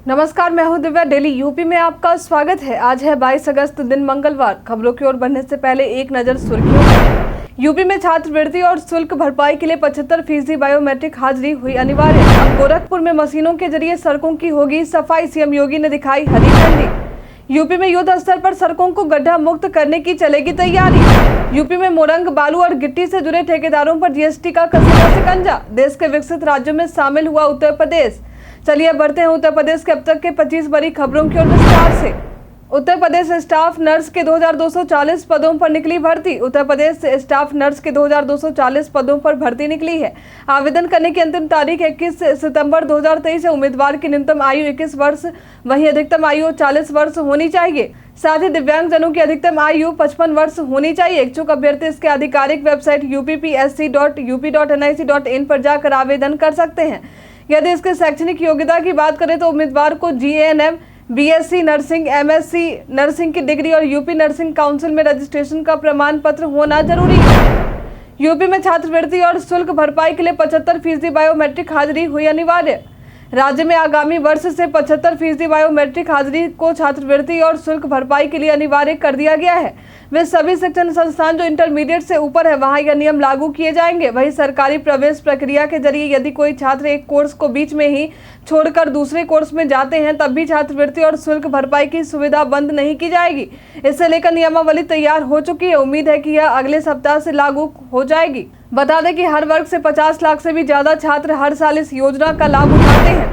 नमस्कार, मैं हूं दिव्या। डेली यूपी में आपका स्वागत है। आज है 22 अगस्त, दिन मंगलवार। खबरों की ओर बढ़ने से पहले एक नजर सुर्खियों पर। यूपी में छात्रवृत्ति और शुल्क भरपाई के लिए 75% बायोमेट्रिक हाजिरी हुई अनिवार्य। अब गोरखपुर में मशीनों के जरिए सड़कों की होगी सफाई, सीएम योगी ने दिखाई हरी झंडी। यूपी में युद्ध स्तर पर सड़कों को गड्ढा मुक्त करने की चलेगी तैयारी। यूपी में मोरंग, बालू और गिट्टी से जुड़े ठेकेदारों पर जीएसटी का कसेगा शिकंजा। देश के विकसित राज्यों में शामिल हुआ उत्तर प्रदेश। चलिए अब बढ़ते हैं उत्तर प्रदेश के अब तक के 25 बड़ी खबरों की ओर विस्तार से। उत्तर प्रदेश स्टाफ नर्स के 2240 पदों पर निकली भर्ती। उत्तर प्रदेश स्टाफ नर्स के 2240 पदों पर भर्ती निकली है। आवेदन करने की अंतिम तारीख 21 सितंबर 2023 है। उम्मीदवार की न्यूनतम आयु 21 वर्ष वहीं अधिकतम आयु 40 वर्ष होनी चाहिए। साथ ही दिव्यांगजनों की अधिकतम आयु 55 वर्ष होनी चाहिए। इच्छुक अभ्यर्थी इसके आधिकारिक वेबसाइट uppsc.up.nic.in पर जाकर आवेदन कर सकते हैं। यदि इसके शैक्षणिक योग्यता की बात करें तो उम्मीदवार को GNM, BSc nursing, MSc nursing की डिग्री और यूपी नर्सिंग काउंसिल में रजिस्ट्रेशन का प्रमाण पत्र होना जरूरी है। यूपी में छात्रवृत्ति और शुल्क भरपाई के लिए 75% बायोमेट्रिक हाजिरी हुई अनिवार्य। राज्य में आगामी वर्ष से 75% बायोमेट्रिक हाजिरी को छात्रवृत्ति और शुल्क भरपाई के लिए अनिवार्य कर दिया गया है। वे सभी शिक्षण संस्थान जो इंटरमीडिएट से ऊपर है वहां यह नियम लागू किए जाएंगे। वहीं सरकारी प्रवेश प्रक्रिया के जरिए यदि कोई छात्र एक कोर्स को बीच में ही छोड़कर दूसरे कोर्स में जाते हैं तब भी छात्रवृत्ति और शुल्क भरपाई की सुविधा बंद नहीं की जाएगी। इसे लेकर नियमावली तैयार हो चुकी है। उम्मीद है कि यह अगले सप्ताह से लागू हो जाएगी। बता दें कि हर वर्ग से 50 लाख से भी ज्यादा छात्र हर साल इस योजना का लाभ उठाते हैं।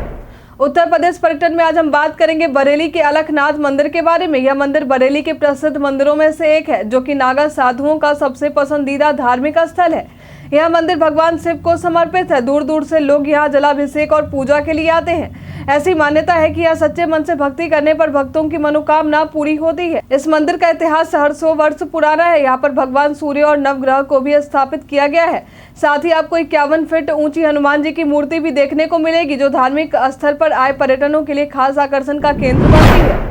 उत्तर प्रदेश पर्यटन में आज हम बात करेंगे बरेली के अलखनाथ मंदिर के बारे में। यह मंदिर बरेली के प्रसिद्ध मंदिरों में से एक है जो कि नागा साधुओं का सबसे पसंदीदा धार्मिक स्थल है। यह मंदिर भगवान शिव को समर्पित है। दूर दूर से लोग यहाँ जलाभिषेक और पूजा के लिए आते हैं। ऐसी मान्यता है कि यह सच्चे मन से भक्ति करने पर भक्तों की मनोकामना पूरी होती है। इस मंदिर का इतिहास 100 वर्ष पुराना है। यहाँ पर भगवान सूर्य और नवग्रह को भी स्थापित किया गया है। साथ ही आपको 51 फीट ऊंची हनुमान जी की मूर्ति भी देखने को मिलेगी जो धार्मिक स्थल पर आए पर्यटकों के लिए खास आकर्षण का केंद्र बनती है।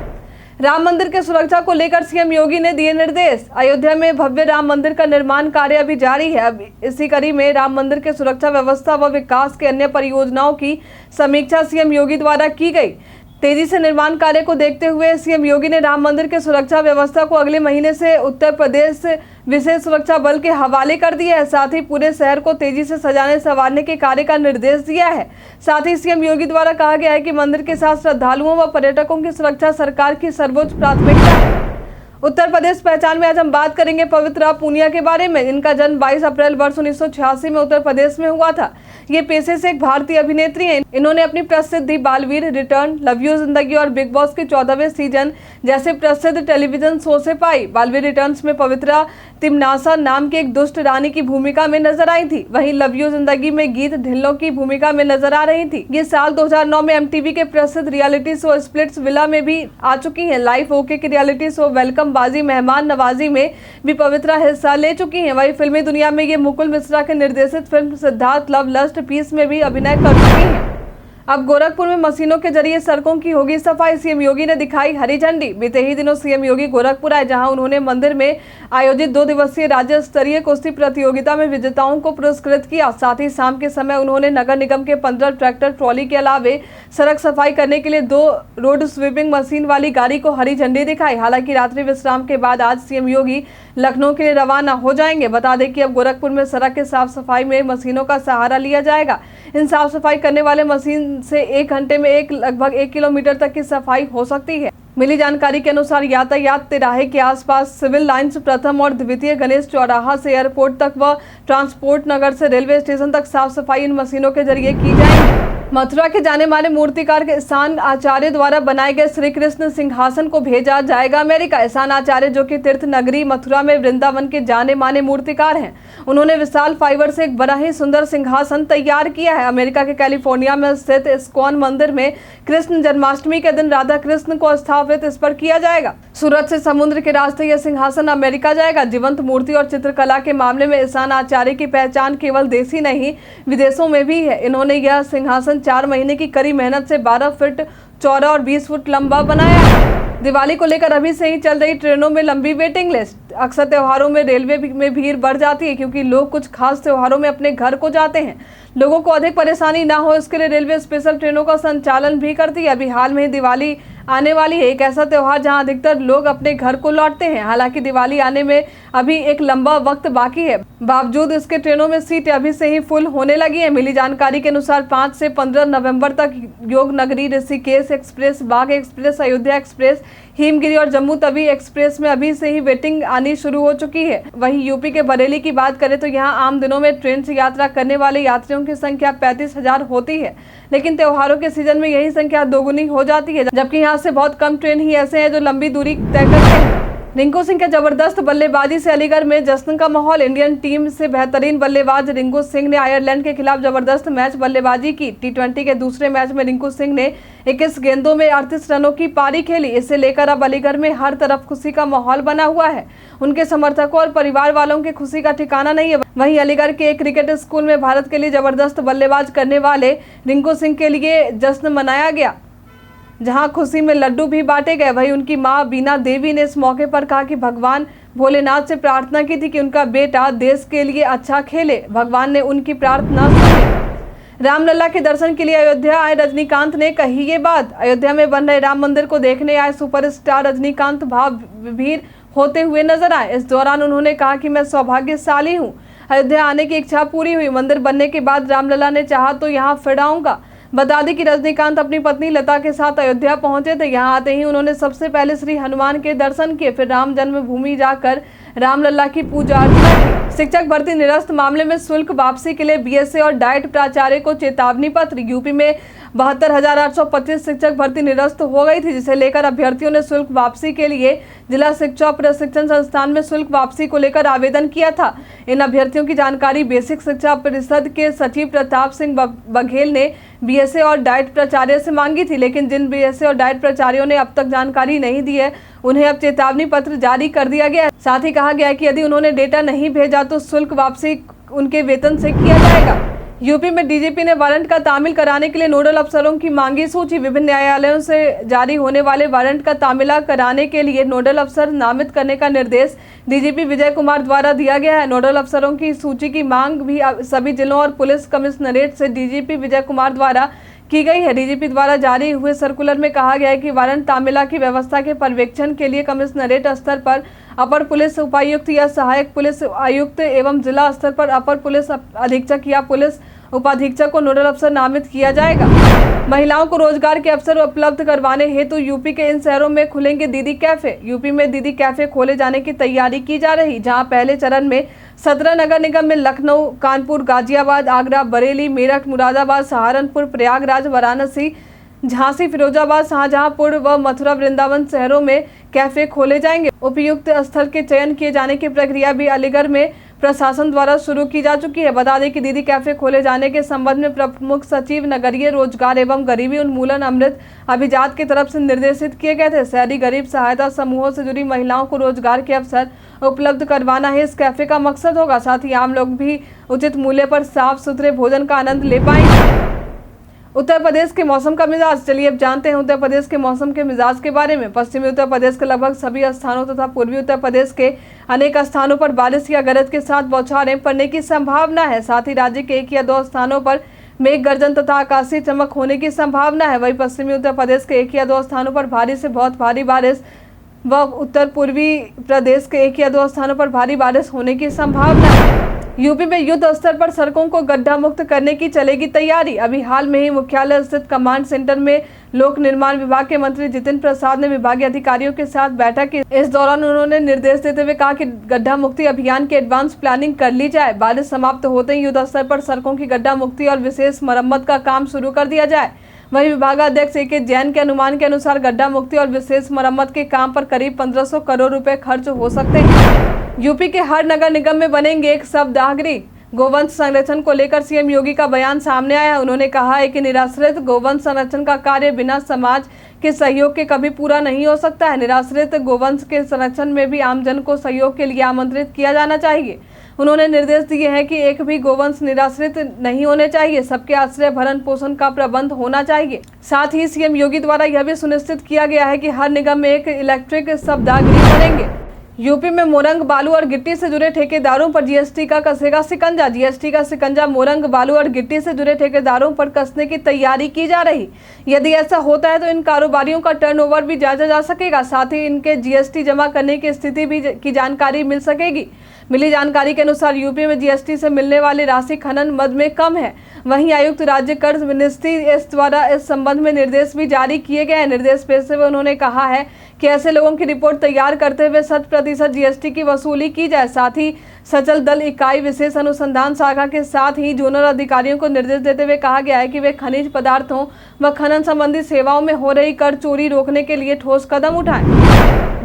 राम मंदिर के सुरक्षा को लेकर सीएम योगी ने दिए निर्देश। अयोध्या में भव्य राम मंदिर का निर्माण कार्य अभी जारी है। अब इसी कड़ी में राम मंदिर के सुरक्षा व्यवस्था व विकास के अन्य परियोजनाओं की समीक्षा सीएम योगी द्वारा की गई। तेजी से निर्माण कार्य को देखते हुए सीएम योगी ने राम मंदिर के सुरक्षा व्यवस्था को अगले महीने से उत्तर प्रदेश विशेष सुरक्षा बल के हवाले कर दिया है। साथ ही पूरे शहर को तेजी से सजाने संवारने के कार्य का निर्देश दिया है। साथ ही सीएम योगी द्वारा कहा गया है कि मंदिर के साथ श्रद्धालुओं व पर्यटकों की सुरक्षा सरकार की सर्वोच्च प्राथमिकता है। उत्तर प्रदेश पहचान में आज हम बात करेंगे पवित्रा पूनिया के बारे में। इनका जन्म 22 अप्रैल वर्ष 1986 में उत्तर प्रदेश में हुआ था। ये पेशे से एक भारतीय अभिनेत्री हैं। इन्होंने अपनी प्रसिद्धि बालवीर, रिटर्न, लव यू जिंदगी और बिग बॉस के 14वें सीजन जैसे प्रसिद्ध टेलीविजन शो से पाई। बालवीर रिटर्न्स में पवित्रा तिमनासा नाम की एक दुष्ट रानी की भूमिका में नजर आई थी। वहीं लव यू जिंदगी में गीत ढिल्लों की भूमिका में नजर आ रही थी। ये साल 2009 में एमटीवी के प्रसिद्ध रियलिटी शो स्प्लिट्स विला में भी आ चुकी हैं। लाइफ ओके के रियलिटी शो वेलकम बाजी मेहमान नवाजी में भी पवित्रा हिस्सा ले चुकी हैं। वहीं फिल्मी दुनिया में ये मुकुल मिश्रा के निर्देशित फिल्म सिद्धार्थ लव लस्ट पीस में भी अभिनय कर चुकी हैं। अब गोरखपुर में मशीनों के जरिए सड़कों की होगी सफाई। सीएम योगी ने दिखाई हरी झंडी। बीते ही दिनों सीएम योगी गोरखपुर आए जहां उन्होंने मंदिर में आयोजित 2 दिवसीय राज्य स्तरीय कुश्ती प्रतियोगिता में विजेताओं को पुरस्कृत किया। साथ ही शाम के समय उन्होंने नगर निगम के 15 ट्रैक्टर ट्रॉली के अलावे सड़क सफाई करने के लिए 2 रोड स्वीपिंग मशीन वाली गाड़ी को हरी झंडी दिखाई। हालांकि रात्रि विश्राम के बाद आज सीएम योगी लखनऊ के लिए रवाना हो जाएंगे। बता दें कि अब गोरखपुर में सड़क के साफ सफाई में मशीनों का सहारा लिया जाएगा। इन साफ सफाई करने वाले मशीन से 1 घंटे में लगभग 1 किलोमीटर तक की सफाई हो सकती है। मिली जानकारी के अनुसार यातायात तिराहे के आसपास सिविल लाइंस, प्रथम और द्वितीय गणेश चौराहा से एयरपोर्ट तक व ट्रांसपोर्ट नगर से रेलवे स्टेशन तक साफ सफाई इन मशीनों के जरिए की जाएगी। मथुरा के जाने माने मूर्तिकार के ईशान आचार्य द्वारा बनाए गए श्री कृष्ण सिंहासन को भेजा जाएगा अमेरिका। ईशान आचार्य जो कि तीर्थ नगरी मथुरा में वृंदावन के जाने माने मूर्तिकार हैं, उन्होंने विशाल फाइबर से एक बड़ा ही सुंदर सिंहासन तैयार किया है। अमेरिका के कैलिफोर्निया में स्थित इस्कॉन मंदिर में कृष्ण जन्माष्टमी के दिन राधा कृष्ण को स्थापित इस पर किया जाएगा। सूरत से समुद्र के रास्ते यह सिंहासन अमेरिका जाएगा। जीवंत मूर्ति और चित्रकला के मामले में ईशान आचार्य की पहचान केवल देश ही नहीं विदेशों में भी है। इन्होंने यह सिंहासन 4 महीने की कड़ी मेहनत से 12 फीट चौड़ा और 20 फुट लंबा बनाया है। दिवाली को लेकर अभी से ही चल रही ट्रेनों में लंबी वेटिंग लिस्ट। अक्सर त्योहारों में रेलवे में भीड़ बढ़ जाती है, क्योंकि लोग कुछ खास त्योहारों में अपने घर को जाते हैं। लोगों को अधिक परेशानी ना हो, इसके लिए रेलवे स्पेशल ट्रेनों का संचालन भी करती है। अभी हाल में ही दिवाली आने वाली है, एक ऐसा त्योहार जहां अधिकतर लोग अपने घर को लौटते हैं। हालांकि दिवाली आने में अभी एक लंबा वक्त बाकी है, बावजूद इसके ट्रेनों में सीटें अभी से ही फुल होने लगी है। मिली जानकारी के अनुसार 5 से 15 नवंबर तक योग नगरी, ऋषिकेश एक्सप्रेस, बाघ एक्सप्रेस, अयोध्या एक्सप्रेस, हिमगिरी और जम्मू तवी एक्सप्रेस में अभी से ही वेटिंग आनी शुरू हो चुकी है। वहीं यूपी के बरेली की बात करें तो यहाँ आम दिनों में ट्रेन से यात्रा करने वाले यात्रियों की संख्या 35,000 होती है, लेकिन त्योहारों के सीजन में यही संख्या दोगुनी हो जाती है, जबकि यहाँ से बहुत कम ट्रेन ही ऐसे हैं जो लंबी दूरी तय करते हैं। रिंकू सिंह के जबरदस्त बल्लेबाजी से अलीगढ़ में जश्न का माहौल। इंडियन टीम से बेहतरीन बल्लेबाज रिंकू सिंह ने आयरलैंड के खिलाफ जबरदस्त मैच बल्लेबाजी की। T20 के दूसरे मैच में रिंकू सिंह ने 21 गेंदों में 38 रनों की पारी खेली। इसे लेकर अब अलीगढ़ में हर तरफ खुशी का माहौल बना हुआ है। उनके समर्थकों और परिवार वालों की खुशी का ठिकाना नहीं है। वहीं अलीगढ़ के एक क्रिकेट स्कूल में भारत के लिए जबरदस्त बल्लेबाज करने वाले रिंकू सिंह के लिए जश्न मनाया गया, जहां खुशी में लड्डू भी बांटे गए। वहीं उनकी मां बीना देवी ने इस मौके पर कहा कि भगवान भोलेनाथ से प्रार्थना की थी कि उनका बेटा देश के लिए अच्छा खेले। भगवान ने उनकी प्रार्थना सुनी। रामलला के दर्शन के लिए अयोध्या आए रजनीकांत ने कही ये बात। अयोध्या में बन रहे राम मंदिर को देखने आए सुपरस्टार रजनीकांत भाव विभोर होते हुए नजर आए। इस दौरान उन्होंने कहा कि मैं सौभाग्यशाली हूँ, अयोध्या आने की इच्छा पूरी हुई। मंदिर बनने के बाद रामलला ने चाहा तो यहाँ फिर आऊंगा। बता दें कि रजनीकांत अपनी पत्नी लता के साथ अयोध्या पहुंचे थे। यहां आते ही उन्होंने सबसे पहले श्री हनुमान के दर्शन किए, फिर राम जन्मभूमि जाकर रामलला की पूजा अर्चना की। शिक्षक भर्ती निरस्त मामले में शुल्क वापसी के लिए बीएसए और डाइट प्राचार्य को चेतावनी पत्र। यूपी में 72,825 शिक्षक भर्ती निरस्त हो गई थी, जिसे लेकर अभ्यर्थियों ने शुल्क वापसी के लिए जिला शिक्षा प्रशिक्षण संस्थान में शुल्क वापसी को लेकर आवेदन किया था। इन अभ्यर्थियों की जानकारी बेसिक शिक्षा परिषद के सचिव प्रताप सिंह बघेल ने बीएसए और डाइट प्राचार्य से मांगी थी, लेकिन जिन बीएसए और डाइट प्राचार्यों ने अब तक जानकारी नहीं दी है, उन्हें अब चेतावनी पत्र जारी कर दिया गया है। साथ ही कहा गया है कि यदि उन्होंने डेटा नहीं भेजा तो शुल्क वापसी उनके वेतन से किया जाएगा। यूपी में डीजीपी ने वारंट का तामील कराने के लिए नोडल अफसरों की मांगी सूची। विभिन्न न्यायालयों से जारी होने वाले वारंट का तामीला कराने के लिए नोडल अफसर नामित करने का निर्देश डीजीपी विजय कुमार द्वारा दिया गया है। नोडल अफसरों की सूची की मांग भी सभी जिलों और पुलिस कमिश्नरेट से डीजीपी विजय कुमार द्वारा की गई है। डीजीपी द्वारा जारी हुए सर्कुलर में कहा गया है कि वारंट तामीला की व्यवस्था के पर्यवेक्षण के लिए कमिश्नरेट स्तर पर अपर पुलिस उपायुक्त या सहायक पुलिस आयुक्त एवं जिला स्तर पर अपर पुलिस अधीक्षक या पुलिस उपाधीक्षक को नोडल अफसर नामित किया जाएगा। महिलाओं को रोजगार के अवसर उपलब्ध करवाने हेतु यूपी के इन शहरों में खुलेंगे दीदी कैफे। यूपी में दीदी कैफे खोले जाने की तैयारी की जा रही, जहां पहले चरण में 17 नगर निगम में लखनऊ, कानपुर, गाजियाबाद, आगरा, बरेली, मेरठ, मुरादाबाद, सहारनपुर, प्रयागराज, वाराणसी, झांसी, फिरोजाबाद, शाहजहांपुर व मथुरा वृंदावन शहरों में कैफे खोले जाएंगे। उपयुक्त स्थल के चयन किए जाने की प्रक्रिया भी अलीगढ़ में प्रशासन द्वारा शुरू की जा चुकी है। बता दें कि दीदी कैफे खोले जाने के संबंध में प्रमुख सचिव नगरीय रोजगार एवं गरीबी उन्मूलन अमृत अभिजात की तरफ से निर्देशित किए गए थे। शहरी गरीब सहायता समूहों से जुड़ी महिलाओं को रोजगार के अवसर उपलब्ध करवाना है इस कैफे का मकसद होगा। साथ ही आम लोग भी उचित मूल्य पर साफ सुथरे भोजन का आनंद ले पाएंगे। उत्तर प्रदेश के मौसम का मिजाज। चलिए अब जानते हैं उत्तर प्रदेश के मौसम के मिजाज के बारे में। पश्चिमी उत्तर प्रदेश के लगभग सभी स्थानों तथा पूर्वी उत्तर प्रदेश के अनेक स्थानों पर बारिश या गरज के साथ बौछारें पड़ने की संभावना है। साथ ही राज्य के 1 या 2 स्थानों पर मेघ गर्जन तथा आकाशीय चमक होने की संभावना है। वहीं पश्चिमी उत्तर प्रदेश के 1 या 2 स्थानों पर भारी से बहुत भारी बारिश व उत्तर पूर्वी प्रदेश के 1 या 2 स्थानों पर भारी बारिश होने की संभावना है। यूपी में युद्ध स्तर पर सड़कों को गड्ढा मुक्त करने की चलेगी तैयारी। अभी हाल में ही मुख्यालय स्थित कमांड सेंटर में लोक निर्माण विभाग के मंत्री जितिन प्रसाद ने विभागीय अधिकारियों के साथ बैठक की। इस दौरान उन्होंने निर्देश देते हुए कहा कि गड्ढा मुक्ति अभियान की एडवांस प्लानिंग कर ली जाए। बारिश समाप्त होते ही युद्ध स्तर पर सड़कों की गड्ढा मुक्ति और विशेष मरम्मत का काम शुरू कर दिया जाए। वहीं विभागाध्यक्ष ए.के. जैन के अनुमान के अनुसार गड्ढा मुक्ति और विशेष मरम्मत के काम पर करीब 1500 करोड़ रुपए खर्च हो सकते हैं। यूपी के हर नगर निगम में बनेंगे एक शवदाहगृह। गोवंश संरक्षण को लेकर सीएम योगी का बयान सामने आया है। उन्होंने कहा है कि निराश्रित गोवंश संरक्षण का कार्य बिना समाज के सहयोग के कभी पूरा नहीं हो सकता है। निराश्रित गोवंश के संरक्षण में भी आमजन को सहयोग के लिए आमंत्रित किया जाना चाहिए। उन्होंने निर्देश दिए हैं कि एक भी गोवंश निराश्रित नहीं होने चाहिए। सबके आश्रय भरण पोषण का प्रबंध होना चाहिए। साथ ही सीएम योगी द्वारा यह भी सुनिश्चित किया गया है कि हर निगम में एक इलेक्ट्रिक शवदाहगृह बनेंगे। यूपी में मोरंग बालू और गिट्टी से जुड़े ठेकेदारों पर जीएसटी का कसेगा शिकंजा। जीएसटी का शिकंजा मोरंग बालू और गिट्टी से जुड़े ठेकेदारों पर कसने की तैयारी की जा रही। यदि ऐसा होता है तो इन कारोबारियों का टर्नओवर भी जांचा जा सकेगा, साथ ही इनके जीएसटी जमा करने की स्थिति भी की जानकारी मिल सकेगी। मिली जानकारी के अनुसार यूपी में जीएसटी से मिलने वाली राशि खनन मद में कम है। वहीं आयुक्त राज्य कर मिनिस्ट्री एस द्वारा इस संबंध में निर्देश भी जारी किए गए हैं। निर्देश पेश हुए उन्होंने कहा है कि ऐसे लोगों की रिपोर्ट तैयार करते हुए 100% जीएसटी की वसूली की जाए। साथ ही सचल दल इकाई विशेष अनुसंधान शाखा के साथ ही जोनल अधिकारियों को निर्देश देते हुए कहा गया है कि वे खनिज पदार्थों व खनन संबंधी सेवाओं में हो रही कर चोरी रोकने के लिए ठोस कदम उठाएं।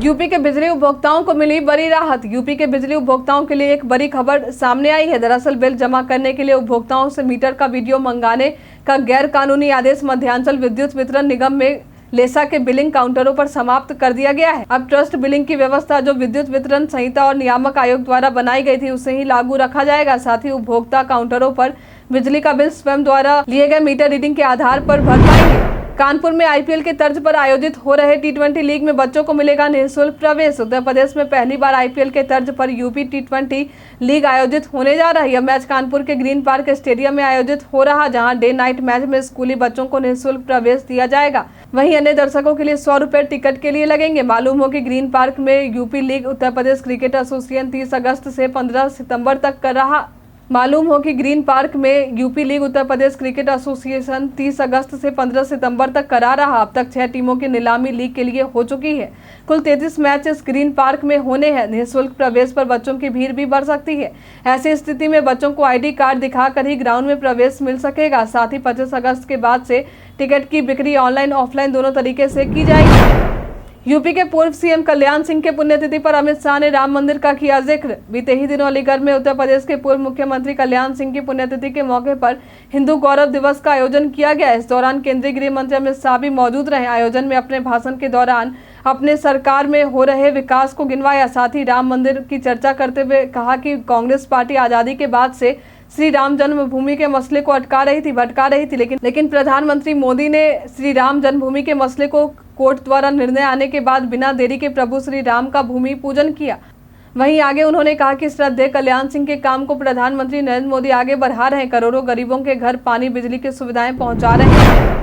यूपी के बिजली उपभोक्ताओं को मिली बड़ी राहत। यूपी के बिजली उपभोक्ताओं के लिए एक बड़ी खबर सामने आई है। दरअसल बिल जमा करने के लिए उपभोक्ताओं से मीटर का वीडियो मंगाने का गैर कानूनी आदेश मध्यांचल विद्युत वितरण निगम में लेसा के बिलिंग काउंटरों पर समाप्त कर दिया गया है। अब ट्रस्ट बिलिंग की व्यवस्था जो विद्युत वितरण संहिता और नियामक आयोग द्वारा बनाई गई थी उसे ही लागू रखा जाएगा। साथ ही उपभोक्ता काउंटरों पर बिजली का बिल स्वयं द्वारा लिए गए मीटर रीडिंग के आधार पर भर पाएंगे। कानपुर में आईपीएल के तर्ज पर आयोजित हो रहे T20 लीग में बच्चों को मिलेगा निःशुल्क प्रवेश। उत्तर प्रदेश में पहली बार आईपीएल के तर्ज पर यूपी T20 लीग आयोजित होने जा रहा है। यह मैच कानपुर के ग्रीन पार्क स्टेडियम में आयोजित हो रहा, जहां डे नाइट मैच में स्कूली बच्चों को निःशुल्क प्रवेश दिया जाएगा। वहीं अन्य दर्शकों के लिए 100 रुपए टिकट के लिए लगेंगे। मालूम हो कि ग्रीन पार्क में UP league Uttar Pradesh cricket association 30 अगस्त से 15 सितंबर तक कर रहा। मालूम हो कि ग्रीन पार्क में UP league Uttar Pradesh cricket association 30 अगस्त से 15 सितंबर तक करा रहा। अब तक 6 टीमों की नीलामी लीग के लिए हो चुकी है। कुल 33 मैच इस ग्रीन पार्क में होने हैं। निःशुल्क प्रवेश पर बच्चों की भीड़ भी बढ़ सकती है। ऐसी स्थिति में बच्चों को आईडी कार्ड दिखाकर ही ग्राउंड में प्रवेश मिल सकेगा। साथ ही 25 अगस्त के बाद से टिकट की बिक्री ऑनलाइन ऑफलाइन दोनों तरीके से की जाएगी। यूपी के पूर्व सीएम कल्याण सिंह के पुण्यतिथि पर अमित शाह ने राम मंदिर का किया जिक्र। बीते ही दिनों अलीगढ़ में उत्तर प्रदेश के पूर्व मुख्यमंत्री कल्याण सिंह की पुण्यतिथि के मौके पर हिंदू गौरव दिवस का आयोजन किया गया। इस दौरान केंद्रीय गृह मंत्री अमित शाह भी मौजूद रहे। आयोजन में अपने भाषण के दौरान अपने सरकार में हो रहे विकास को गिनवाया। साथ ही राम मंदिर की चर्चा करते हुए कहा कि कांग्रेस पार्टी आजादी के बाद से श्री राम जन्मभूमि के मसले को भटका रही थी, लेकिन प्रधानमंत्री मोदी ने श्री राम जन्मभूमि के मसले को कोर्ट द्वारा निर्णय आने के बाद बिना देरी के प्रभु श्री राम का भूमि पूजन किया। वहीं आगे उन्होंने कहा कि श्रद्धेय कल्याण सिंह के काम को प्रधानमंत्री नरेंद्र मोदी आगे बढ़ा रहे हैं। करोड़ों गरीबों के घर पानी बिजली की सुविधाएं पहुंचा रहे हैं।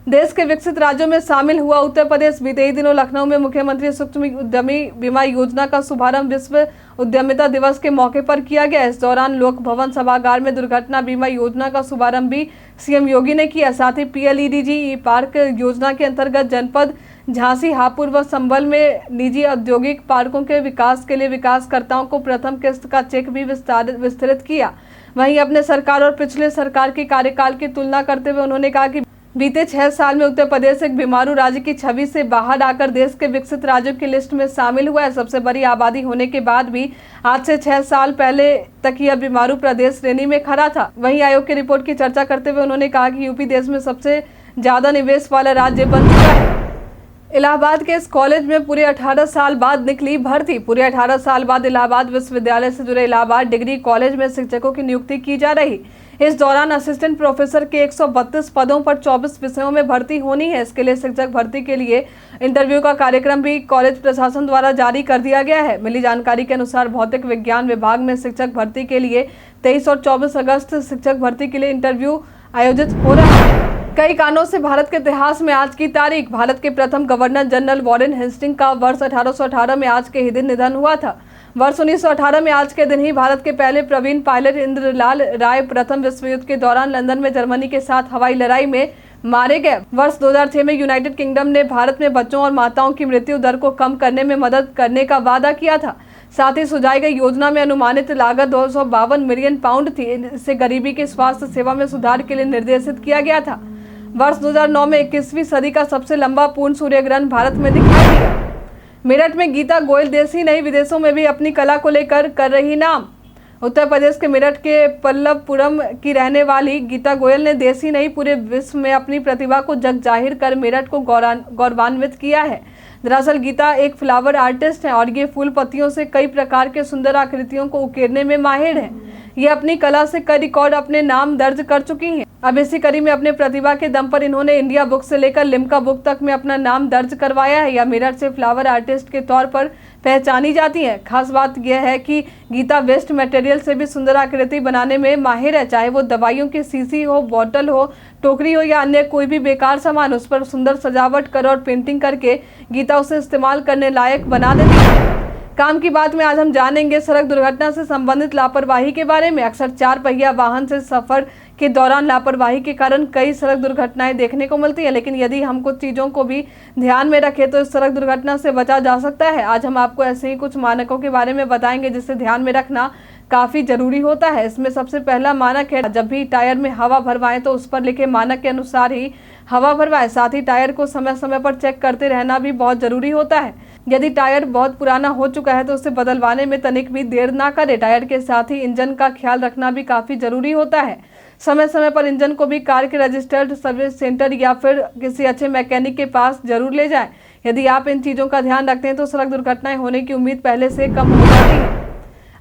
देश के विकसित राज्यों में शामिल हुआ उत्तर प्रदेश। बीते ही दिनों लखनऊ में मुख्यमंत्री सूक्ष्म उद्यमी बीमा योजना का शुभारंभ विश्व उद्यमिता दिवस के मौके पर किया गया। इस दौरान लोक भवन सभागार में दुर्घटना बीमा योजना का शुभारंभ भी सीएम योगी ने किया। साथ ही PLEDG पार्क योजना के अंतर्गत जनपद झांसी, हापुड़ व संभल में निजी औद्योगिक पार्कों के विकास के लिए विकासकर्ताओं को प्रथम किस्त का चेक भी विस्तृत किया। वहीं अपने सरकार और पिछले सरकार के कार्यकाल की तुलना करते हुए उन्होंने कहा कि बीते 6 साल में उत्तर प्रदेश एक बीमारू राज्य की छवि से बाहर आकर देश के विकसित राज्यों की लिस्ट में शामिल हुआ है। सबसे बड़ी आबादी होने के बाद भी आज से 6 साल पहले तक यह बीमारू प्रदेश श्रेणी में खड़ा था। वहीं आयोग की रिपोर्ट की चर्चा करते हुए उन्होंने कहा कि यूपी देश में सबसे ज्यादा निवेश वाला राज्य बन चुका है। इलाहाबाद के इस कॉलेज में पूरे 18 साल बाद निकली भर्ती। पूरे 18 साल बाद इलाहाबाद विश्वविद्यालय से जुड़े इलाहाबाद डिग्री कॉलेज में शिक्षकों की नियुक्ति की जा रही। इस दौरान असिस्टेंट प्रोफेसर के 132 पदों पर 24 विषयों में भर्ती होनी है। इसके लिए शिक्षक भर्ती के लिए इंटरव्यू का कार्यक्रम भी कॉलेज प्रशासन द्वारा जारी कर दिया गया है। मिली जानकारी के अनुसार भौतिक विज्ञान विभाग में शिक्षक भर्ती के लिए 23 और 24 अगस्त शिक्षक भर्ती के लिए इंटरव्यू आयोजित हो रहा है। कई कारणों से भारत के इतिहास में आज की तारीख। भारत के प्रथम गवर्नर जनरल वॉरेन हेस्टिंग का वर्ष 1818 में आज के ही दिन निधन हुआ था। वर्ष 1918 में आज के दिन ही भारत के पहले प्रवीण पायलट इंद्रलाल राय प्रथम विश्व युद्ध के दौरान लंदन में जर्मनी के साथ हवाई लड़ाई में मारे गए। वर्ष 2006 में यूनाइटेड किंगडम ने भारत में बच्चों और माताओं की मृत्यु दर को कम करने में मदद करने का वादा किया था। साथ ही सुझाई गई योजना में अनुमानित लागत 252 मिलियन पाउंड थी। इससे गरीबी के स्वास्थ्य सेवा में सुधार के लिए निर्देशित किया गया था। वर्ष 2009 में 21वीं सदी का सबसे लंबा पूर्ण सूर्य ग्रहण भारत में दिखाई दिया। मेरठ में गीता गोयल देश ही नहीं विदेशों में भी अपनी कला को लेकर कर रही नाम। उत्तर प्रदेश के मेरठ के पल्लवपुरम की रहने वाली गीता गोयल ने देश ही नहीं पूरे विश्व में अपनी प्रतिभा को जग जाहिर कर मेरठ को गौरवान्वित किया है। दरअसल गीता एक फ्लावर आर्टिस्ट है और ये फूल पत्तियों से कई प्रकार के सुंदर आकृतियों को उकेरने में माहिर है। ये अपनी कला से कई रिकॉर्ड अपने नाम दर्ज कर चुकी हैं। अब इसी कड़ी में अपने प्रतिभा के दम पर इन्होंने इंडिया बुक से लेकर लिम्का बुक तक में अपना नाम दर्ज करवाया है। यह मिरर से फ्लावर आर्टिस्ट के तौर पर पहचानी जाती हैं। खास बात यह है कि गीता वेस्ट मटेरियल से भी सुंदर आकृति बनाने में माहिर है। चाहे वो दवाइयों की शीशी हो, बोतल हो, टोकरी हो या अन्य कोई भी बेकार सामान, उस पर सुंदर सजावट कर और पेंटिंग करके गीता उसे इस्तेमाल करने लायक बना देती है। काम की बात में आज हम जानेंगे सड़क दुर्घटना से संबंधित लापरवाही के बारे में। अक्सर 4 पहिया वाहन से सफर के दौरान लापरवाही के कारण कई सड़क दुर्घटनाएं देखने को मिलती है, लेकिन यदि हम कुछ चीज़ों को भी ध्यान में रखें तो इस सड़क दुर्घटना से बचा जा सकता है। आज हम आपको ऐसे ही कुछ मानकों के बारे में बताएंगे जिसे ध्यान में रखना काफ़ी जरूरी होता है। इसमें सबसे पहला मानक है, जब भी टायर में हवा भरवाएं तो उस पर लिखे मानक के अनुसार ही हवा भरवाएं। साथ ही टायर को समय समय पर चेक करते रहना भी बहुत जरूरी होता है। यदि टायर बहुत पुराना हो चुका है तो उसे बदलवाने में तनिक भी देर ना करें। टायर के साथ ही इंजन का ख्याल रखना भी काफ़ी जरूरी होता है। समय समय पर इंजन को भी कार के रजिस्टर्ड सर्विस सेंटर या फिर किसी अच्छे मैकेनिक के पास जरूर ले जाएं। यदि आप इन चीज़ों का ध्यान रखते हैं तो सड़क दुर्घटनाएं होने की उम्मीद पहले से कम हो जाती है।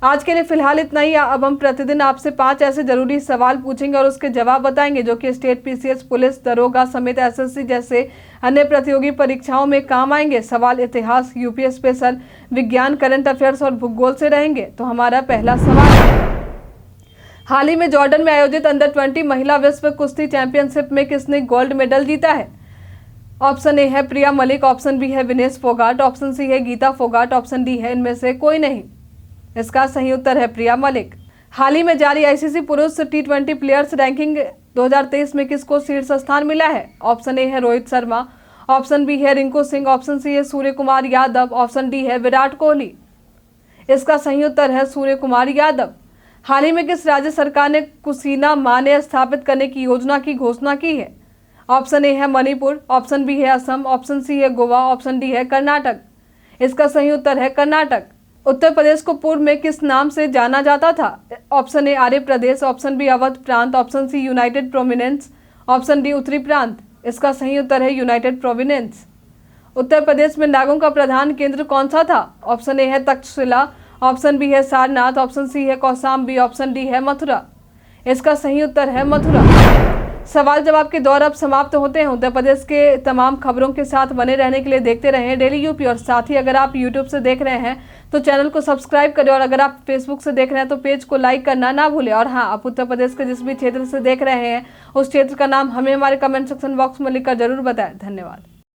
आज के लिए फिलहाल इतना ही। अब हम प्रतिदिन आपसे 5 ऐसे जरूरी सवाल पूछेंगे और उसके जवाब बताएंगे जो कि स्टेट, पीसीएस, पुलिस, दरोगा समेत एसएससी जैसे अन्य प्रतियोगी परीक्षाओं में काम आएंगे। सवाल इतिहास, यूपी स्पेशल, विज्ञान, करंट अफेयर्स और भूगोल से रहेंगे। तो हमारा पहला सवाल है, हाल ही में जॉर्डन में आयोजित अंडर 20 महिला विश्व कुश्ती चैंपियनशिप में किसने गोल्ड मेडल जीता है? ऑप्शन ए है प्रिया मलिक, ऑप्शन बी है विनेश फोगाट, ऑप्शन सी है गीता फोगाट, ऑप्शन डी है इनमें से कोई नहीं। इसका सही उत्तर है प्रिया मलिक। हाल ही में जारी आईसीसी पुरुष T20 प्लेयर्स रैंकिंग 2023 में किसको शीर्ष स्थान मिला है? ऑप्शन ए है रोहित शर्मा, ऑप्शन बी है रिंकू सिंह, ऑप्शन सी है सूर्य कुमार यादव, ऑप्शन डी है विराट कोहली। इसका सही उत्तर है सूर्य कुमार यादव। हाल ही में किस राज्य सरकार ने कुशीना माने स्थापित करने की योजना की घोषणा की है? ऑप्शन ए है मणिपुर, ऑप्शन बी है असम, ऑप्शन सी है गोवा, ऑप्शन डी है कर्नाटक। इसका सही उत्तर है कर्नाटक। उत्तर प्रदेश को पूर्व में किस नाम से जाना जाता था? Option A Arya Pradesh, option B Awadh प्रांत, option C united provinces, option D उत्तरी प्रांत। इसका सही उत्तर है यूनाइटेड प्रोविनेंस। उत्तर प्रदेश में नागों का प्रधान केंद्र कौन सा था? ऑप्शन ए है तक्षशिला, ऑप्शन बी है सारनाथ, ऑप्शन सी है कौशाम्बी, ऑप्शन डी है मथुरा। इसका सही उत्तर है मथुरा। सवाल जवाब के दौर अब समाप्त होते हैं। उत्तर प्रदेश के तमाम खबरों के साथ बने रहने के लिए देखते रहें डेली यूपी। और साथ ही अगर आप यूट्यूब से देख रहे हैं तो चैनल को सब्सक्राइब करें, और अगर आप फेसबुक से देख रहे हैं तो पेज को लाइक करना ना भूलें। और हाँ, आप उत्तर प्रदेश के जिस भी क्षेत्र से देख रहे हैं उस क्षेत्र का नाम हमें हमारे कमेंट सेक्शन बॉक्स में लिखकर जरूर बताएं। धन्यवाद।